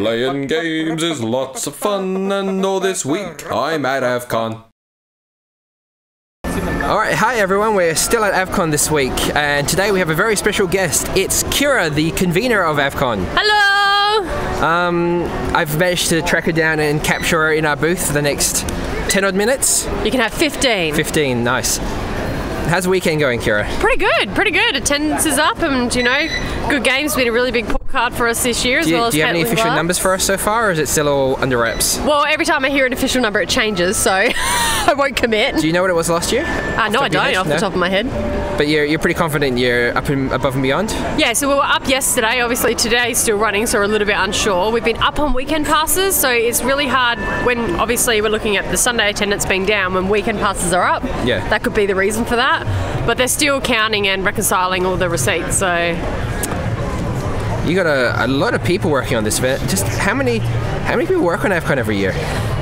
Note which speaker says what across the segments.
Speaker 1: Playing games is lots of fun, and all this week I'm at AVCon.
Speaker 2: Alright, hi everyone, we're still at AVCon this week, and today we have a very special guest. It's Kira, the convener of AVCon.
Speaker 3: Hello!
Speaker 2: I've managed to track her down and capture her in our booth for the next 10 odd minutes.
Speaker 3: You can have 15.
Speaker 2: 15, nice. How's the weekend going, Kira?
Speaker 3: Pretty good, pretty good. Attendance is up, and you know, Good Game's been a really big pull card for us this year, as well as
Speaker 2: Do you have any official numbers for us so far, or is it still all under wraps?
Speaker 3: Well, every time I hear an official number, it changes, so I won't commit.
Speaker 2: Do you know what it was last year?
Speaker 3: No, I don't, off the top of my head.
Speaker 2: But you're pretty confident you're up and above and beyond?
Speaker 3: Yeah, so we were up yesterday. Obviously today's still running, so we're a little bit unsure. We've been up on weekend passes, so it's really hard when obviously we're looking at the Sunday attendance being down. When weekend passes are up,
Speaker 2: yeah, that
Speaker 3: could be the reason for that. But they're still counting and reconciling all the receipts, so...
Speaker 2: You got a lot of people working on this event. Just how many people work on AVCon every year?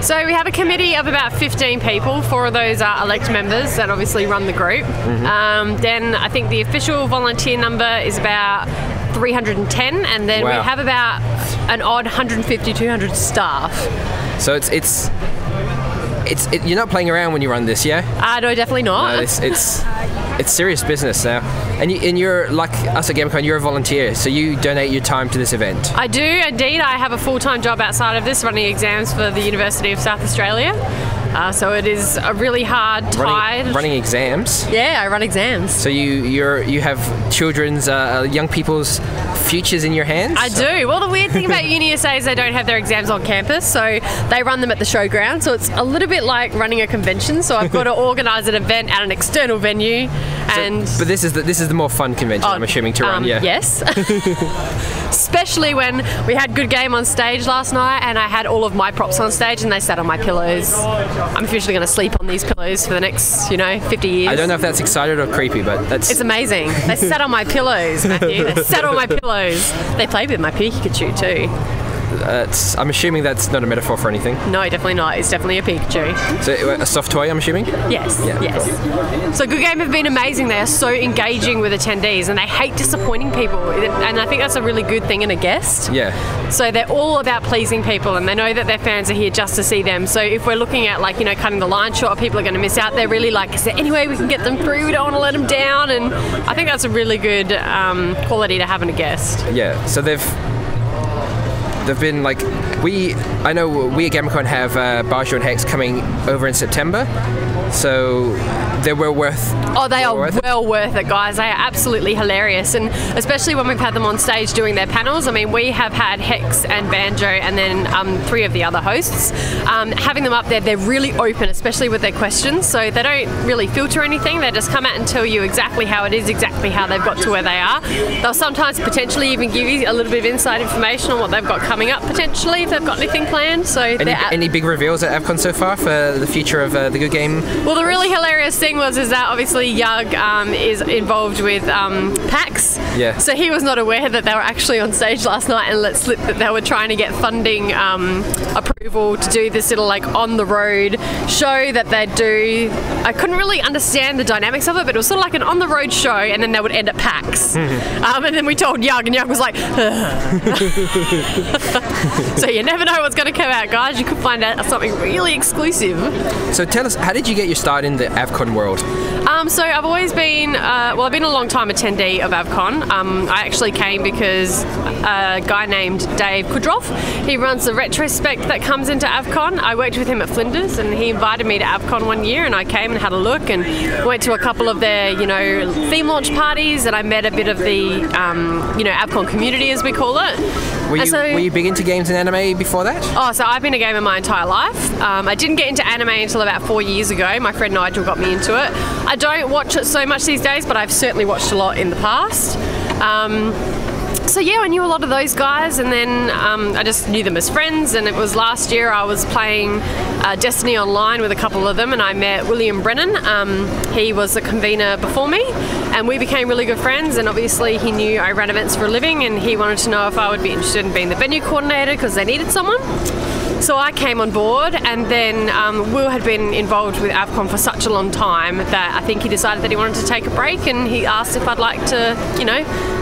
Speaker 3: So we have a committee of about 15 people. 4 of those are elect members that obviously run the group. Then I think the official volunteer number is about 310, and then we have about an odd 150, 200 staff.
Speaker 2: So you're not playing around when you run this, yeah?
Speaker 3: No, definitely not.
Speaker 2: No, it's serious business now. And you're like us at GAMMA.CON, you're a volunteer, so you donate your time to this event.
Speaker 3: I do, indeed. I have a full-time job outside of this, running exams for the University of South Australia. So it is a really hard tide.
Speaker 2: Running exams?
Speaker 3: Yeah, I run exams.
Speaker 2: So you have children's, young people's futures in your hands?
Speaker 3: I do. Well, the weird thing about UniSA is they don't have their exams on campus, so they run them at the showground. So it's a little bit like running a convention. So I've got to organise an event at an external venue. But
Speaker 2: this is the more fun convention, I'm assuming, to run, yeah.
Speaker 3: Yes. Especially when we had Good Game on stage last night, and I had all of my props on stage, and they sat on my pillows. I'm officially going to sleep on these pillows for the next, 50 years.
Speaker 2: I don't know if that's excited or creepy, but that's...
Speaker 3: It's amazing. They sat on my pillows, Matthew. They sat on my pillows. They played with my Pikachu too.
Speaker 2: I'm assuming that's not a metaphor for anything.
Speaker 3: No, definitely not. It's definitely a Pikachu.
Speaker 2: So a soft toy, I'm assuming?
Speaker 3: Yes,
Speaker 2: yeah,
Speaker 3: yes. Cool. So Good Game have been amazing. They are so engaging with attendees, and they hate disappointing people. And I think that's a really good thing in a guest.
Speaker 2: Yeah.
Speaker 3: So they're all about pleasing people, and they know that their fans are here just to see them. So if we're looking at cutting the line short, people are going to miss out. They're really like, is there any way we can get them through? We don't want to let them down. And I think that's a really good quality to have in a guest.
Speaker 2: Yeah. So they've been like, I know we at GAMMA.CON have Baju and Hex coming over in September, so they were worth.
Speaker 3: Oh, they are well worth it, guys. They are absolutely hilarious, and especially when we've had them on stage doing their panels. I mean, we have had Hex and Banjo, and then 3 of the other hosts. Having them up there, they're really open, especially with their questions. So they don't really filter anything. They just come out and tell you exactly how it is, exactly how they've got to where they are. They'll sometimes potentially even give you a little bit of inside information on what they've got coming up, potentially, if they've got anything planned. So
Speaker 2: any big reveals at AVCon so far for the future of the Good Game?
Speaker 3: Well, the really hilarious thing is that obviously Yug is involved with PAX.
Speaker 2: Yeah.
Speaker 3: So he was not aware that they were actually on stage last night and let slip that they were trying to get funding approval to do this little on the road show that they'd do. I couldn't really understand the dynamics of it, but it was sort of like an on the road show, and then they would end at PAX. And then we told Yug, and Yug was like, so you never know what's going to come out, guys. You could find out something really exclusive.
Speaker 2: So tell us, how did you get your start in the AVCon world?
Speaker 3: So I've always been, I've been a long time attendee of AVCon. I actually came because a guy named Dave Kudroff, he runs the retrospect that comes into AVCon. I worked with him at Flinders, and he invited me to AVCon one year, and I came and had a look and went to a couple of their, theme launch parties, and I met a bit of the, AVCon community, as we call it.
Speaker 2: Were you big into games and anime before that?
Speaker 3: Oh, so I've been a gamer my entire life. I didn't get into anime until about 4 years ago. My friend Nigel got me into it. I don't watch it so much these days, but I've certainly watched a lot in the past. So yeah, I knew a lot of those guys, and then I just knew them as friends. And it was last year I was playing Destiny Online with a couple of them, and I met William Brennan. He was the convener before me, and we became really good friends. And obviously he knew I ran events for a living, and he wanted to know if I would be interested in being the venue coordinator because they needed someone. So I came on board, and then Will had been involved with AVCon for such a long time that I think he decided that he wanted to take a break, and he asked if I'd like to,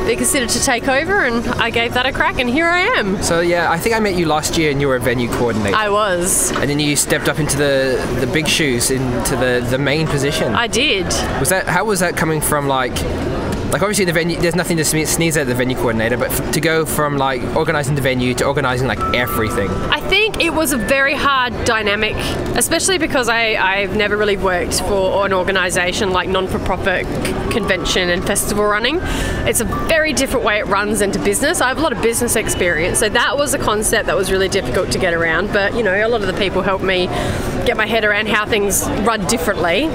Speaker 3: be considered to take over, and I gave that a crack, and here I am.
Speaker 2: So yeah, I think I met you last year and you were a venue coordinator.
Speaker 3: I was.
Speaker 2: And then you stepped up into the big shoes, into the main position.
Speaker 3: I did.
Speaker 2: How was that coming from like obviously the venue, there's nothing to sneeze at the venue coordinator, but to go from like organising the venue to organising like everything.
Speaker 3: I think it was a very hard dynamic, especially because I've never really worked for an organisation like non-for-profit convention and festival running. It's a very different way it runs into business. I have a lot of business experience, so that was a concept that was really difficult to get around, but you know, a lot of the people helped me get my head around how things run differently.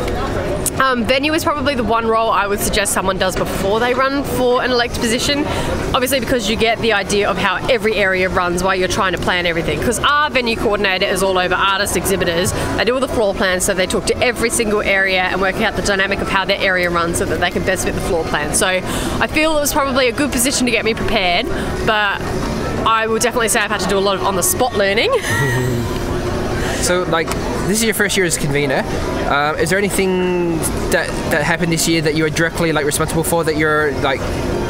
Speaker 3: Venue is probably the one role I would suggest someone does before they run for an elected position, obviously because you get the idea of how every area runs while you're trying to plan everything, because our venue coordinator is all over artists, exhibitors. They do all the floor plans, so they talk to every single area and work out the dynamic of how their area runs so that they can best fit the floor plan. So I feel it was probably a good position to get me prepared, but I will definitely say I've had to do a lot of on-the-spot learning.
Speaker 2: So, like, this is your first year as convener. Is there anything that happened this year that you are directly like responsible for that you're like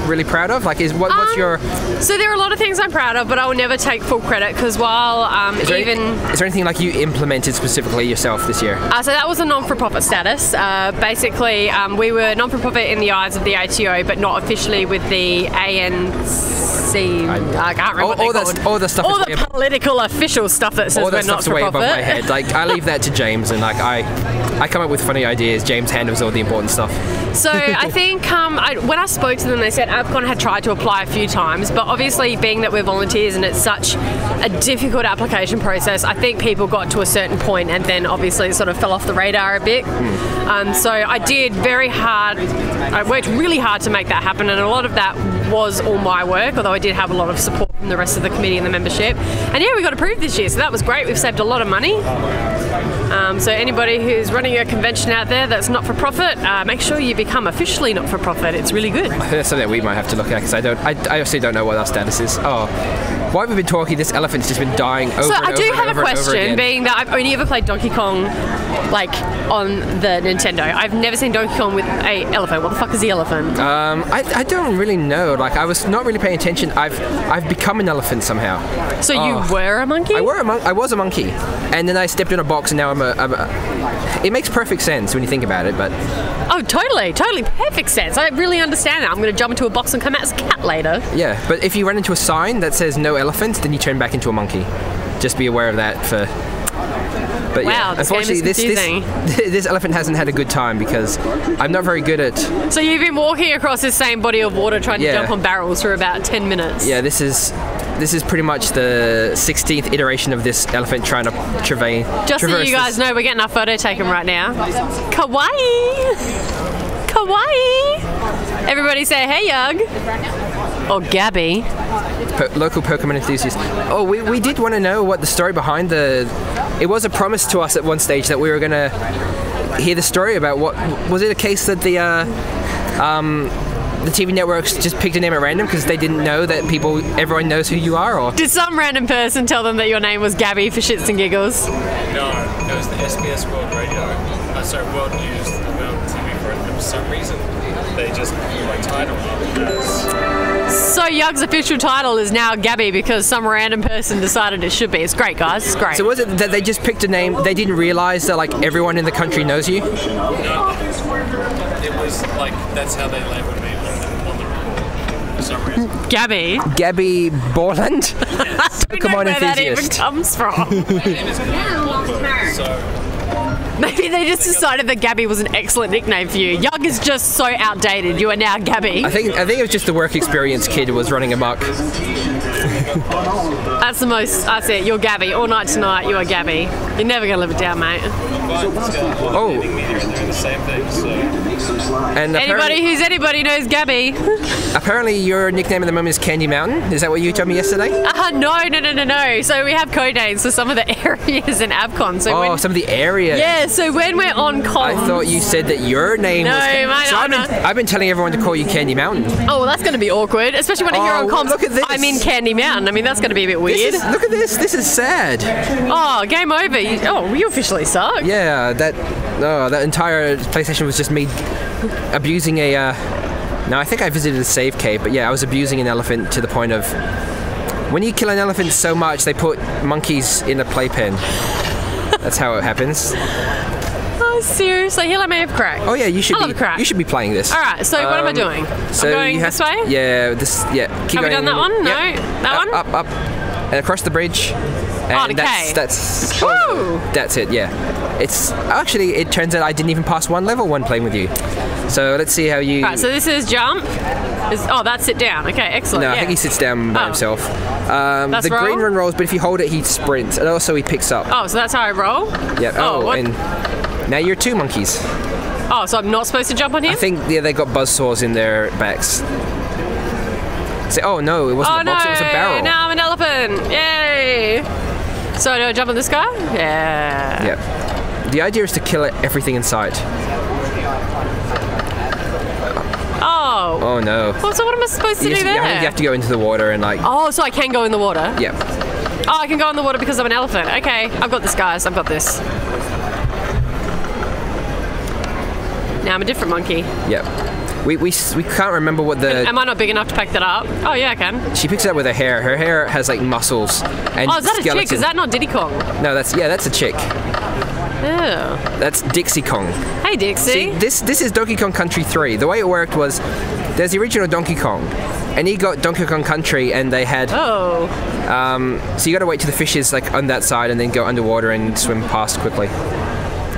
Speaker 2: really proud of? Like, what's your?
Speaker 3: So there are a lot of things I'm proud of, but I will never take full credit because while
Speaker 2: is there anything like you implemented specifically yourself this year?
Speaker 3: So that was a non-for-profit status. Basically, we were non-for-profit in the eyes of the ATO, but not officially with the ANC. I can't remember
Speaker 2: all the stuff.
Speaker 3: All the political official stuff that says we're not for
Speaker 2: way
Speaker 3: profit.
Speaker 2: Above my head. Like I leave that to James, and like I come up with funny ideas. James handles all the important stuff.
Speaker 3: So I think when I spoke to them, they said AVCon had tried to apply a few times, but obviously being that we're volunteers and it's such a difficult application process, I think people got to a certain point and then obviously it sort of fell off the radar a bit. So I did very hard. I worked really hard to make that happen, and a lot of that was all my work, although I did have a lot of support from the rest of the committee and the membership. And yeah, we got approved this year, so that was great. We've saved a lot of money. So anybody who's running a convention out there that's not for profit, make sure you become officially not for profit. It's really good.
Speaker 2: That's something we might have to look at because I honestly don't know what our status is. Oh, while we've been talking, this elephant's just been dying over and over. So I do have a question,
Speaker 3: being that I've only ever played Donkey Kong like on the Nintendo. I've never seen Donkey Kong with a elephant. What the fuck is the elephant?
Speaker 2: I don't really know. Like I was not really paying attention. I've become an elephant somehow.
Speaker 3: So you were a monkey?
Speaker 2: I was a monkey, and then I stepped in a box, and now I'm a. It makes perfect sense when you think about it, but.
Speaker 3: Oh, totally perfect sense. I really understand that. I'm going to jump into a box and come out as a cat later.
Speaker 2: Yeah, but if you run into a sign that says no elephants, then you turn back into a monkey. Just be aware of that for. But
Speaker 3: wow,
Speaker 2: yeah, unfortunately, this elephant hasn't had a good time because I'm not very good at.
Speaker 3: So you've been walking across this same body of water trying to jump on barrels for about 10 minutes.
Speaker 2: Yeah, this is pretty much the 16th iteration of this elephant trying to
Speaker 3: Just so you guys know, we're getting our photo taken right now. Kawaii! Kawaii! Everybody say, hey, Yug! Or Gabby.
Speaker 2: Local Pokemon enthusiast. Oh, we did want to know what the story behind It was a promise to us at one stage that we were going to hear the story about what... Was it a case that the TV networks just picked a name at random because they didn't know that everyone knows who you are, or?
Speaker 3: Did some random person tell them that your name was Gabby for shits and giggles?
Speaker 4: No, it was the SBS World Radio. World News, World TV for some reason. They just titled it as...
Speaker 3: So Yug's official title is now Gabby because some random person decided it should be. It's great, guys. It's great.
Speaker 2: So was it that they just picked a name? They didn't realise that like everyone in the country knows you?
Speaker 4: No, it was like that's how they labelled me on the report for some reason.
Speaker 3: Gabby
Speaker 2: Borland?
Speaker 3: Yes. Come on, enthusiast. That even comes from.
Speaker 4: My name is Gabby, so.
Speaker 3: Maybe they just decided that Gabby was an excellent nickname for you. Yug is just so outdated. You are now Gabby.
Speaker 2: I think it was just the work experience kid who was running amok.
Speaker 3: That's it. You're Gabby. All night tonight, you are Gabby. You're never going to live it down, mate.
Speaker 4: Oh.
Speaker 2: And
Speaker 3: anybody knows Gabby.
Speaker 2: Apparently your nickname at the moment is Candy Mountain. Is that what you told me yesterday?
Speaker 3: No. So we have code names for some of the areas in AVCon. So
Speaker 2: some of the areas.
Speaker 3: Yeah, so when we're on comms...
Speaker 2: I thought you said that your name was... I've been telling everyone to call you Candy Mountain.
Speaker 3: Oh, well, that's going to be awkward, especially when I hear on comms,
Speaker 2: look at this.
Speaker 3: I'm in Candy Mountain. I mean, that's going to be a bit weird.
Speaker 2: Look at this. This is sad.
Speaker 3: Oh, game over. You officially suck.
Speaker 2: Yeah, that entire PlayStation was just me abusing a Now, I think I visited a save cave, but yeah, I was abusing an elephant to the point of when you kill an elephant so much, they put monkeys in a playpen. That's how it happens.
Speaker 3: Oh, seriously? Here, let me have crack.
Speaker 2: Oh yeah, you should.
Speaker 3: I love crack.
Speaker 2: You should be playing this.
Speaker 3: All right. So what am I doing?
Speaker 2: So
Speaker 3: I'm going
Speaker 2: you have
Speaker 3: this way.
Speaker 2: Yeah, this. Yeah. Keep
Speaker 3: Have we
Speaker 2: going.
Speaker 3: done that one? No.
Speaker 2: Yep.
Speaker 3: That one.
Speaker 2: Up, and across the bridge. And
Speaker 3: okay.
Speaker 2: That's.
Speaker 3: Woo!
Speaker 2: Oh, no, that's it. Yeah. It's actually. It turns out I didn't even pass one level when playing with you. So let's see how you.
Speaker 3: Right. So this is jump. Oh, that's sit down. Okay, excellent.
Speaker 2: No,
Speaker 3: yeah.
Speaker 2: I think he sits down by himself.
Speaker 3: That's
Speaker 2: the
Speaker 3: roll?
Speaker 2: green one rolls, but if you hold it, he sprints, and also he picks up.
Speaker 3: Oh, so that's how I roll?
Speaker 2: Yeah.
Speaker 3: Oh, what?
Speaker 2: And now you're 2 monkeys.
Speaker 3: Oh, so I'm not supposed to jump on him?
Speaker 2: I think they got buzzsaws in their backs. Say, oh no, it wasn't a box, it was a barrel.
Speaker 3: Now I'm an elephant. Yay! So do I jump on this guy? Yeah.
Speaker 2: Yep. The idea is to kill everything in sight.
Speaker 3: Oh.
Speaker 2: Oh no.
Speaker 3: Well, so what am I supposed to do there?
Speaker 2: I think you have to go into the water and like.
Speaker 3: Oh, so I can go in the water?
Speaker 2: Yep.
Speaker 3: Oh, I can go in the water because I'm an elephant. Okay, I've got this, guys. I've got this. Now I'm a different monkey.
Speaker 2: Yep. We can't remember what the.
Speaker 3: Am I not big enough to pick that up? Oh yeah, I can.
Speaker 2: She picks it up with her hair. Her hair has like muscles and
Speaker 3: Oh, is that
Speaker 2: skeleton.
Speaker 3: a chick? Is that not Diddy Kong?
Speaker 2: No, that's a chick.
Speaker 3: Oh.
Speaker 2: That's Dixie Kong.
Speaker 3: Hey, Dixie.
Speaker 2: See, this is Donkey Kong Country 3. The way it worked was there's the original Donkey Kong, and he got Donkey Kong Country, and they had.
Speaker 3: Oh.
Speaker 2: So you got to wait till the fish is like on that side, and then go underwater and swim past quickly.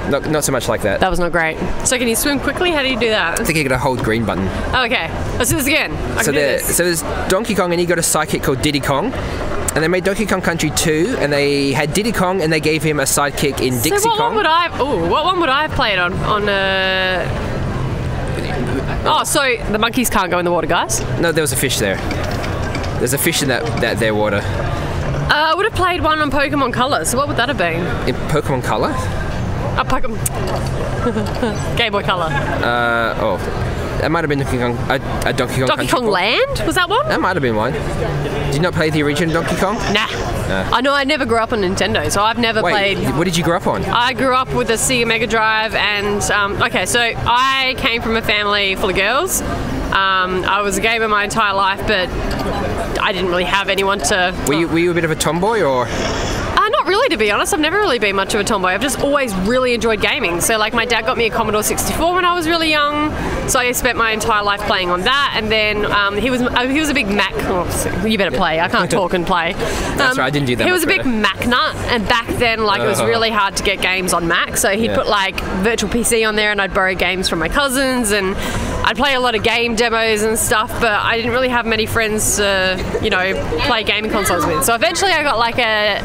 Speaker 2: Not so much like that.
Speaker 3: That was not great. So can you swim quickly? How do you do that?
Speaker 2: I think you got to hold green button.
Speaker 3: Oh, okay. Let's do this again. I can do this.
Speaker 2: So there's Donkey Kong, and he got a sidekick called Diddy Kong. And they made Donkey Kong Country 2, and they had Diddy Kong, and they gave him a sidekick in Dixie
Speaker 3: So what
Speaker 2: Kong.
Speaker 3: what one would I have played on? Oh, so the monkeys can't go in the water, guys?
Speaker 2: No, there was a fish there. There's a fish in that there water.
Speaker 3: I would have played one on Pokemon Color. So what would that have been?
Speaker 2: In Pokemon Color?
Speaker 3: A Pokemon Game Boy Color.
Speaker 2: That might have been Donkey Kong. A Donkey Kong.
Speaker 3: Donkey Kong Land? Was that one?
Speaker 2: That might have been one. Did you not play the original Donkey Kong?
Speaker 3: Nah. I know I never grew up on Nintendo, so I've never played.
Speaker 2: What did you grow up on?
Speaker 3: I grew up with a Sega Mega Drive, and okay, so I came from a family full of girls. I was a gamer my entire life, but I didn't really have anyone to.
Speaker 2: Were you a bit of a tomboy, or?
Speaker 3: Not really, to be honest. I've never really been much of a tomboy. I've just always really enjoyed gaming. So like my dad got me a Commodore 64 when I was really young. So I spent my entire life playing on that. And then he was a big Mac. Oh, you better play. I can't talk and play.
Speaker 2: That's right. I didn't do that.
Speaker 3: He was a big Mac nut, and back then it was really hard to get games on Mac. So he'd put like virtual PC on there, and I'd borrow games from my cousins, and I'd play a lot of game demos and stuff. But I didn't really have many friends to play gaming consoles with. So eventually I got like a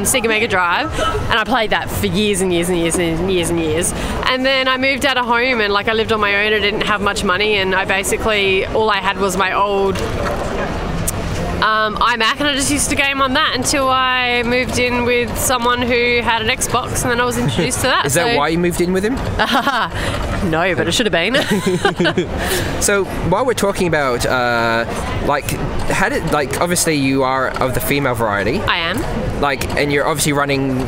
Speaker 3: Sega Mega Drive, and I played that for years and years and years and years and years. And then I moved out of home, and like I lived on my own. I didn't have much money, and I basically all I had was my old iMac, and I just used to game on that until I moved in with someone who had an Xbox, and then I was introduced to that.
Speaker 2: Is that why you moved in with him?
Speaker 3: No, but it should have been.
Speaker 2: So while we're talking about obviously you are of the female variety.
Speaker 3: I am.
Speaker 2: And you're obviously running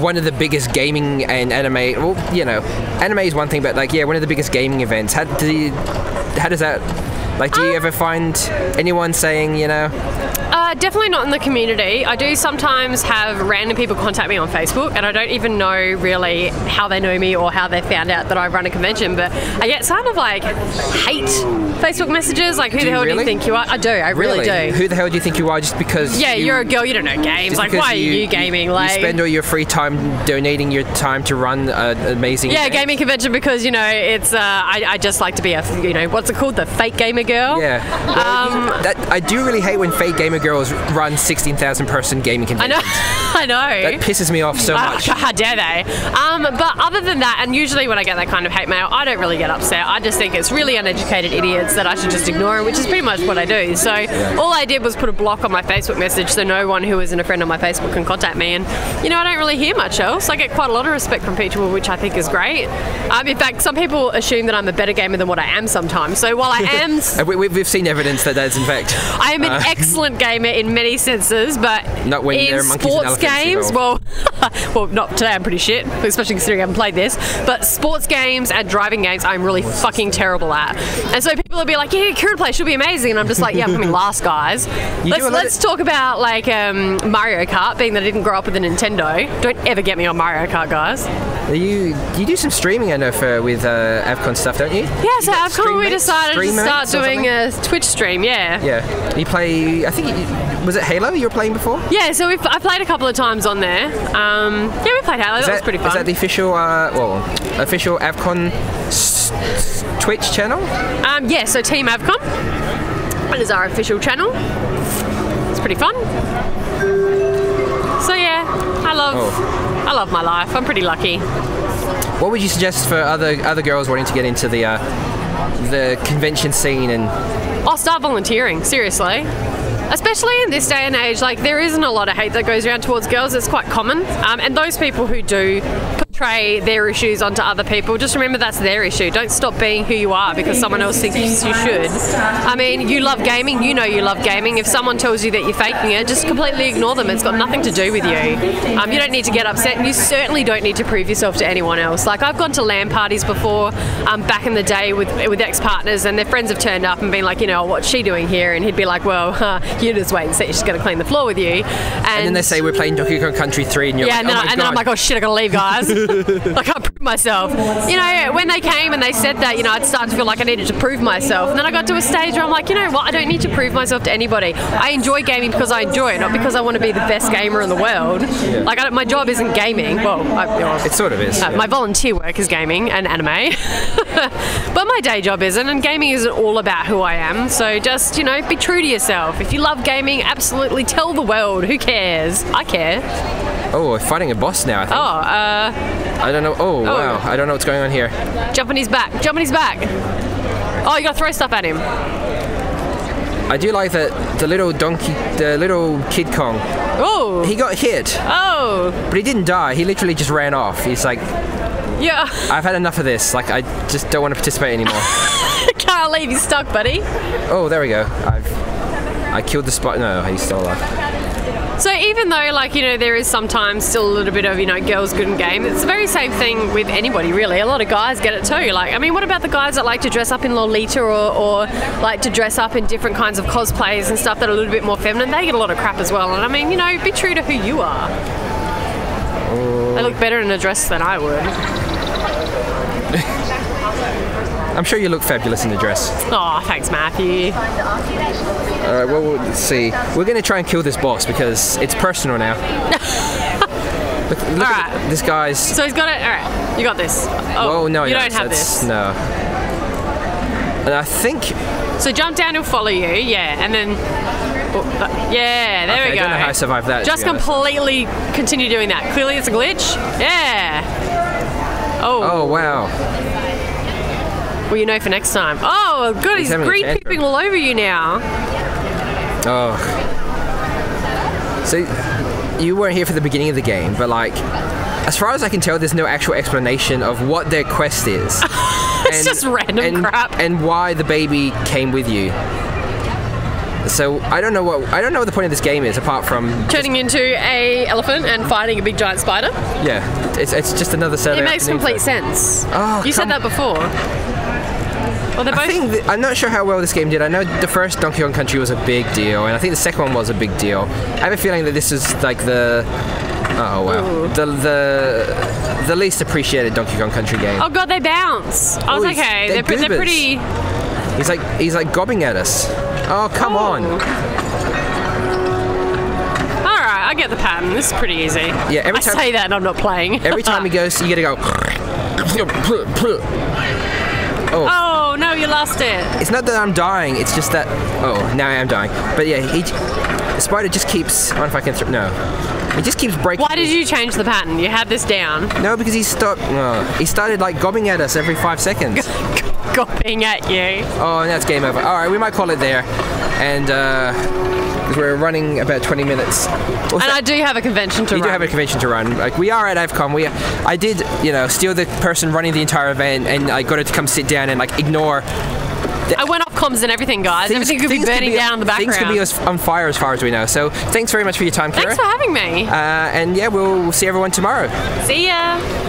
Speaker 2: one of the biggest gaming and anime. Well, anime is one thing, but one of the biggest gaming events. How does that? Do you ever find anyone saying,
Speaker 3: Definitely not in the community. I do sometimes have random people contact me on Facebook, and I don't even know really how they know me or how they found out that I run a convention, but I get kind of hate Facebook messages, like, who the hell do you think you are? I do, I really do.
Speaker 2: Who the hell do you think you are just because
Speaker 3: you're a girl, you don't know games, like, why are you gaming?
Speaker 2: You spend all your free time donating your time to run an amazing event.
Speaker 3: Gaming convention because, it's, I just like to be a, what's it called, the fake gamer girl?
Speaker 2: Yeah. Well, I do really hate when fake gamer girls run 16,000 person gaming conventions.
Speaker 3: I know.
Speaker 2: That pisses me off so much.
Speaker 3: How dare they? But other than that, and usually when I get that kind of hate mail, I don't really get upset. I just think it's really uneducated idiots that I should just ignore, which is pretty much what I do. So all I did was put a block on my Facebook message so no one who isn't a friend on my Facebook can contact me. And, I don't really hear much else. I get quite a lot of respect from people, which I think is great. In fact, some people assume that I'm a better gamer than what I am sometimes. So while I am...
Speaker 2: We've seen evidence that is in fact.
Speaker 3: I am an excellent gamer in many senses, but
Speaker 2: not when there are monkeys and elephants
Speaker 3: games, well, not today, I'm pretty shit, especially considering I haven't played this, but sports games and driving games I'm really fucking terrible at. And so people will be like, yeah, Kieran Play should be amazing, and I'm just like, yeah, I'm coming last, guys. Let's talk about like Mario Kart, being that I didn't grow up with a Nintendo. Don't ever get me on Mario Kart, guys.
Speaker 2: You do some streaming, I know, with AVCon stuff, don't you?
Speaker 3: Yeah, so AVCon we decided to start doing a Twitch stream, yeah.
Speaker 2: Yeah. You play, I think, was it Halo you were playing before?
Speaker 3: Yeah, so I played a couple of times on there. Yeah, we played Halo, that was pretty fun.
Speaker 2: Is that the official, official AVCon Twitch channel?
Speaker 3: Yeah, so Team AVCon. That is our official channel. It's pretty fun. So yeah, I love my life. I'm pretty lucky.
Speaker 2: What would you suggest for other girls wanting to get into the convention scene and?
Speaker 3: I'll start volunteering, seriously. Especially in this day and age, like there isn't a lot of hate that goes around towards girls. It's quite common, and those people who do portray their issues onto other people, just remember that's their issue. Don't stop being who you are because someone else thinks you should. I mean, you love gaming, you know you love gaming. If someone tells you that you're faking it, just completely ignore them. It's got nothing to do with you. You don't need to get upset, and you certainly don't need to prove yourself to anyone else. Like I've gone to LAN parties before, back in the day with ex-partners, and their friends have turned up and been like, you know, what's she doing here? And he'd be like, well, you just wait and see. She's going to clean the floor with you. And
Speaker 2: then they say we're playing Donkey Kong Country 3, and you're like, oh my God.
Speaker 3: And then I'm like, oh shit, I gotta leave, guys. I can't prove myself. You know, when they came and they said that, you know, I'd start to feel like I needed to prove myself. And then I got to a stage where I'm like, you know what, I don't need to prove myself to anybody. I enjoy gaming because I enjoy it, not because I want to be the best gamer in the world. Yeah. Like, my job isn't gaming. Well,
Speaker 2: it sort of is.
Speaker 3: My volunteer work is gaming and anime. But my day job isn't, and gaming isn't all about who I am. So just, you know, be true to yourself. If you love gaming, absolutely tell the world. Who cares? I care.
Speaker 2: Oh, we're fighting a boss now, I think. I don't know. Oh, wow. I don't know what's going on here.
Speaker 3: Jump on his back. Jump on his back. Oh, you gotta throw stuff at him.
Speaker 2: I do like that the little Kid Kong.
Speaker 3: Oh.
Speaker 2: He got hit.
Speaker 3: Oh.
Speaker 2: But he didn't die. He literally just ran off. He's like,
Speaker 3: yeah.
Speaker 2: I've had enough of this. Like, I just don't want to participate anymore.
Speaker 3: Can't leave. He's stuck, buddy.
Speaker 2: Oh, there we go. I killed the spot. No, he's still alive.
Speaker 3: So even though, like, you know, there is sometimes still a little bit of, you know, girls good in game, it's the very same thing with anybody, really. A lot of guys get it too. Like, I mean, what about the guys that like to dress up in Lolita or like to dress up in different kinds of cosplays and stuff that are a little bit more feminine? They get a lot of crap as well. And I mean, you know, be true to who you are. They look better in a dress than I would.
Speaker 2: I'm sure you look fabulous in the dress.
Speaker 3: Oh, thanks, Matthew.
Speaker 2: Alright, well, let's see. We're going to try and kill this boss because it's personal now. look at this guy's...
Speaker 3: So he's got it. Alright, you got this. Oh,
Speaker 2: whoa, no,
Speaker 3: you don't have this.
Speaker 2: No. And I think...
Speaker 3: So jump down, he'll follow you, yeah, and then... yeah, there we go.
Speaker 2: I don't know how I survived that.
Speaker 3: Just completely continue doing that. Clearly it's a glitch. Yeah.
Speaker 2: Oh, wow.
Speaker 3: Well, you know for next time. Oh, good. He's green peeping all over you now.
Speaker 2: Oh. So, you weren't here for the beginning of the game, but like, as far as I can tell, there's no actual explanation of what their quest is.
Speaker 3: It's just random crap.
Speaker 2: And why the baby came with you. So I don't know what the point of this game is apart from
Speaker 3: turning into a elephant and fighting a big giant spider.
Speaker 2: Yeah, it's just another Saturday.
Speaker 3: It makes complete sense.
Speaker 2: Oh,
Speaker 3: you said that before. Well, they're both...
Speaker 2: I'm not sure how well this game did. I know the first Donkey Kong Country was a big deal, and I think the second one was a big deal. I have a feeling that this is like the the least appreciated Donkey Kong Country game.
Speaker 3: Oh god, they bounce. I was okay. They're pretty.
Speaker 2: He's like gobbing at us. Oh, come on.
Speaker 3: Alright, I get the pattern. This is pretty easy.
Speaker 2: Yeah, every time
Speaker 3: I say that and I'm not playing.
Speaker 2: Every time he goes, you gotta go.
Speaker 3: Oh, no, you lost it.
Speaker 2: It's not that I'm dying, it's just that... Oh, now I am dying. But yeah, the spider just keeps... I don't know if I can... No. He just keeps breaking...
Speaker 3: Why did you change the pattern? You had this down.
Speaker 2: No, because he stopped... he started, like, gobbing at us every 5 seconds.
Speaker 3: Gobbing at you.
Speaker 2: Oh, and that's game over. Alright, we might call it there. And, because we're running about 20 minutes.
Speaker 3: And I do have a convention to run.
Speaker 2: You do have a convention to run. Like, we are at AVCon. I did, you know, steal the person running the entire event, and I got her to come sit down and, like, ignore
Speaker 3: I went off comms and everything, guys. Everything could be burning down in the background.
Speaker 2: Things could be on fire as far as we know. So thanks very much for your time, Kira.
Speaker 3: Thanks for having me.
Speaker 2: And yeah, we'll see everyone tomorrow.
Speaker 3: See ya.